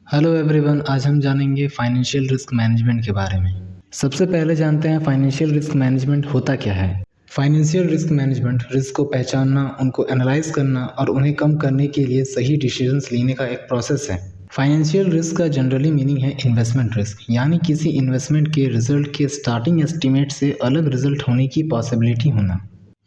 Hello everyone, आज हम जानेंगे फाइनेंशियल रिस्क मैनेजमेंट के बारे में। सबसे पहले जानते हैं फाइनेंशियल रिस्क मैनेजमेंट होता क्या है। फाइनेंशियल रिस्क मैनेजमेंट रिस्क को पहचानना, उनको एनालाइज करना और उन्हें कम करने के लिए सही डिसीजंस लेने का एक प्रोसेस है। फाइनेंशियल रिस्क का जनरली मीनिंग है इन्वेस्टमेंट रिस्क, यानी किसी इन्वेस्टमेंट के रिजल्ट के स्टार्टिंग एस्टिमेट से अलग रिजल्ट होने की पॉसिबिलिटी होना।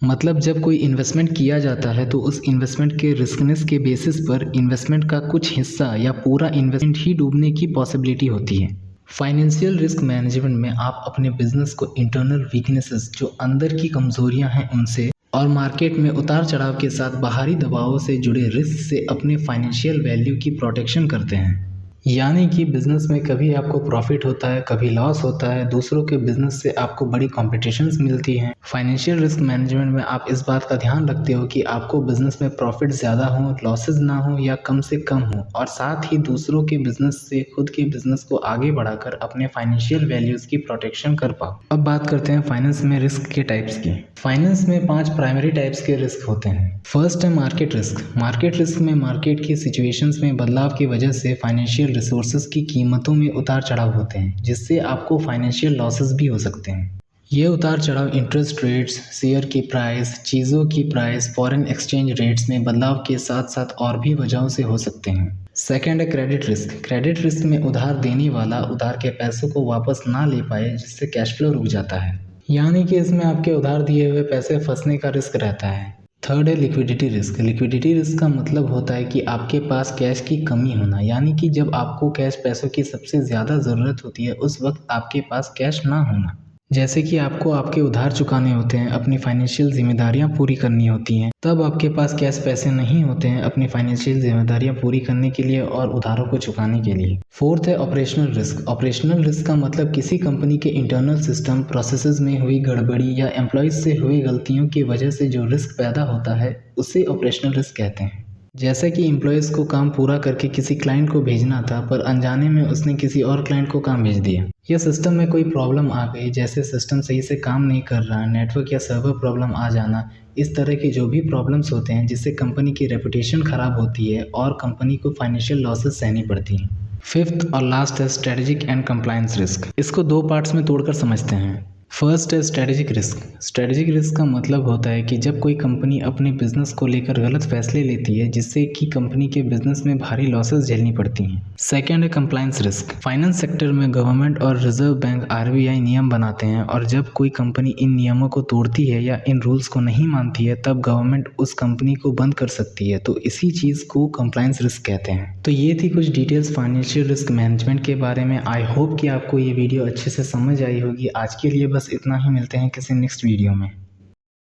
मतलब जब कोई इन्वेस्टमेंट किया जाता है तो उस इन्वेस्टमेंट के रिस्कनेस के बेसिस पर इन्वेस्टमेंट का कुछ हिस्सा या पूरा इन्वेस्टमेंट ही डूबने की पॉसिबिलिटी होती है। फाइनेंशियल रिस्क मैनेजमेंट में आप अपने बिजनेस को इंटरनल वीकनेसेस, जो अंदर की कमजोरियां हैं, उनसे और मार्केट में उतार चढ़ाव के साथ बाहरी दबावों से जुड़े रिस्क से अपने फाइनेंशियल वैल्यू की प्रोटेक्शन करते हैं। यानी कि बिजनेस में कभी आपको प्रॉफिट होता है, कभी लॉस होता है, दूसरों के बिजनेस से आपको बड़ी कॉम्पिटिशन्स मिलती हैं। फाइनेंशियल रिस्क मैनेजमेंट में आप इस बात का ध्यान रखते हो कि आपको बिजनेस में प्रॉफिट ज़्यादा हो, लॉसेज ना हो या कम से कम हो, और साथ ही दूसरों के बिजनेस से खुद के बिजनेस को आगे बढ़ाकर अपने फाइनेंशियल वैल्यूज़ की प्रोटेक्शन कर पाओ। अब बात करते हैं फाइनेंस में रिस्क के टाइप्स की। फाइनेंस में 5 प्राइमरी टाइप्स के रिस्क होते हैं। फर्स्ट है मार्केट रिस्क। मार्केट रिस्क में मार्केट की सिचुएशंस में बदलाव की वजह से फाइनेंशियल रिसोर्सेज की कीमतों में उतार चढ़ाव होते हैं, जिससे आपको फाइनेंशियल लॉसेस भी हो सकते हैं। ये उतार चढ़ाव इंटरेस्ट रेट्स, शेयर की प्राइस, चीज़ों की प्राइस, फॉरेन एक्सचेंज रेट्स में बदलाव के साथ साथ और भी वजहों से हो सकते हैं। सेकेंड है क्रेडिट रिस्क। क्रेडिट रिस्क में उधार देने वाला उधार के पैसों को वापस ना ले पाए, जिससे कैश फ्लो रुक जाता है, यानी कि इसमें आपके उधार दिए हुए पैसे फंसने का रिस्क रहता है। थर्ड है लिक्विडिटी रिस्क। लिक्विडिटी रिस्क का मतलब होता है कि आपके पास कैश की कमी होना, यानी कि जब आपको कैश पैसों की सबसे ज़्यादा ज़रूरत होती है उस वक्त आपके पास कैश ना होना। जैसे कि आपको आपके उधार चुकाने होते हैं, अपनी फाइनेंशियल जिम्मेदारियां पूरी करनी होती हैं, तब आपके पास कैश पैसे नहीं होते हैं अपनी फाइनेंशियल जिम्मेदारियां पूरी करने के लिए और उधारों को चुकाने के लिए। फोर्थ है ऑपरेशनल रिस्क। ऑपरेशनल रिस्क का मतलब किसी कंपनी के इंटरनल सिस्टम प्रोसेसेस में हुई गड़बड़ी या एम्प्लॉयज से हुई गलतियों की वजह से जो रिस्क पैदा होता है उसे ऑपरेशनल रिस्क कहते हैं। जैसे कि एम्प्लॉयज़ को काम पूरा करके किसी क्लाइंट को भेजना था, पर अनजाने में उसने किसी और क्लाइंट को काम भेज दिया, या सिस्टम में कोई प्रॉब्लम आ गई, जैसे सिस्टम सही से काम नहीं कर रहा, नेटवर्क या सर्वर प्रॉब्लम आ जाना। इस तरह के जो भी प्रॉब्लम्स होते हैं जिससे कंपनी की रेपुटेशन ख़राब होती है और कंपनी को फाइनेंशियल लॉसेस सहनी पड़ती हैं। फिफ्थ और लास्ट है स्ट्रेटेजिक एंड कंप्लायंस रिस्क। इसको 2 पार्ट्स में तोड़कर समझते हैं। फर्स्ट है स्ट्रेटेजिक रिस्क। स्ट्रेटेजिक रिस्क का मतलब होता है कि जब कोई कंपनी अपने बिजनेस को लेकर गलत फैसले लेती है, जिससे कि कंपनी के बिजनेस में भारी लॉसेस झेलनी पड़ती हैं। सेकंड है कंप्लायंस रिस्क। फाइनेंस सेक्टर में गवर्नमेंट और रिजर्व बैंक RBI नियम बनाते हैं, और जब कोई कंपनी इन नियमों को तोड़ती है या इन रूल्स को नहीं मानती है, तब गवर्नमेंट उस कंपनी को बंद कर सकती है। तो इसी चीज़ को कंप्लायंस रिस्क कहते हैं। तो ये थी कुछ डिटेल्स फाइनेंशियल रिस्क मैनेजमेंट के बारे में। आई होप कि आपको ये वीडियो अच्छे से समझ आई होगी। आज के लिए बस इतना ही, मिलते हैं किसी नेक्स्ट वीडियो में।